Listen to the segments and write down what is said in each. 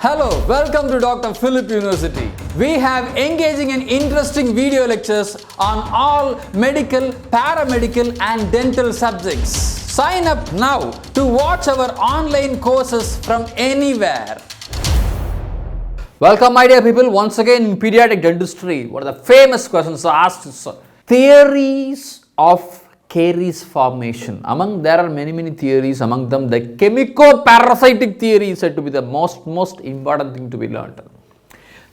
Hello, welcome to Dr. Philp University. We have engaging and interesting video lectures on all medical, paramedical and dental subjects. Sign up now to watch our online courses from anywhere. Welcome my dear people, once again in pediatric dentistry. One of the famous questions asked is theories of caries formation. There are many theories. Among them, the chemicoparasitic theory is said to be the most important thing to be learned.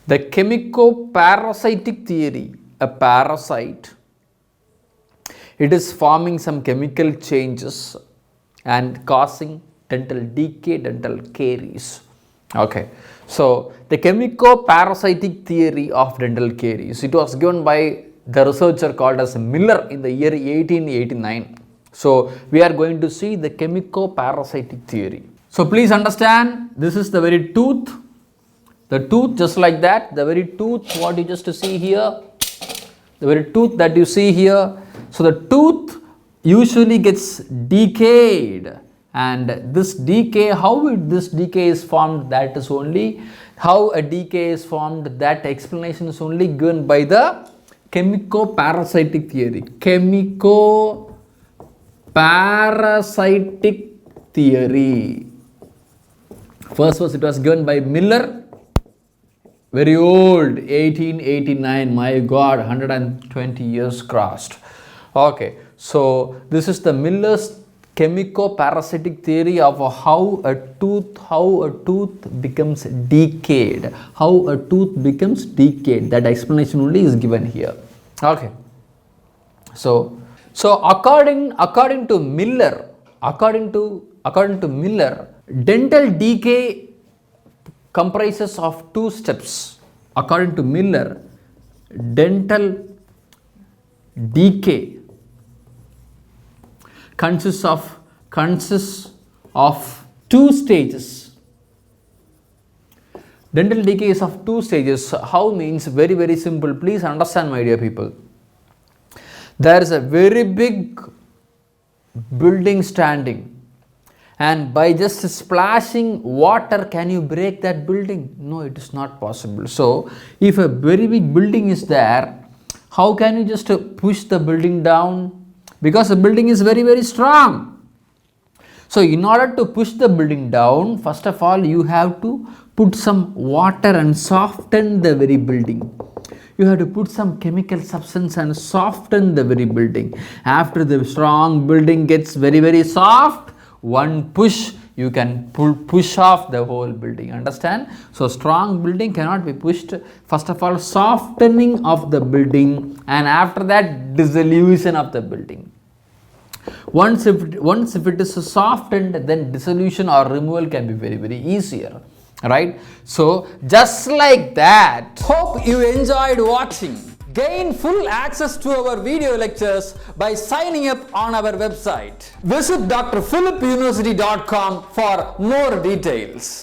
The chemicoparasitic theory, a parasite, it is forming some chemical changes and causing dental decay, dental caries. Okay, so the chemicoparasitic theory of dental caries, it was given by the researcher called as Miller in the year 1889. So we are going to see the chemicoparasitic theory. So please understand, this is the very tooth. The tooth just like that, the very tooth what you just see here, the very tooth that you see here. So the tooth usually gets decayed, and this decay, this decay is formed, that is only how a decay is formed, that explanation is only given by the chemicoparasitic theory. Chemicoparasitic theory. First was it was given by Miller, very old, 1889. My God, 120 years crossed. Okay, so this is the Miller's chemicoparasitic theory of how a tooth becomes decayed. How a tooth becomes decayed. That explanation only is given here. Okay. So according to Miller, dental decay comprises of two steps. According to Miller, dental decay consists of two stages. Dental decay is of two stages. How means very simple. Please understand my dear people. There is a very big building standing, and by just splashing water can you break that building? No, it is not possible. So if a very big building is there, how can you just push the building down? Because the building is very strong. So in order to push the building down, first of all you have to put some water and soften the very building. You have to put some chemical substance and soften the very building. After the strong building gets very soft, one push you can push off the whole building. Understand? So strong building cannot be pushed. First of all, softening of the building, and after that dissolution of the building. Once if it is softened, then dissolution or removal can be very easier. Right? So just like that. Hope you enjoyed watching. Gain full access to our video lectures by signing up on our website. Visit drphilpuniversity.com for more details.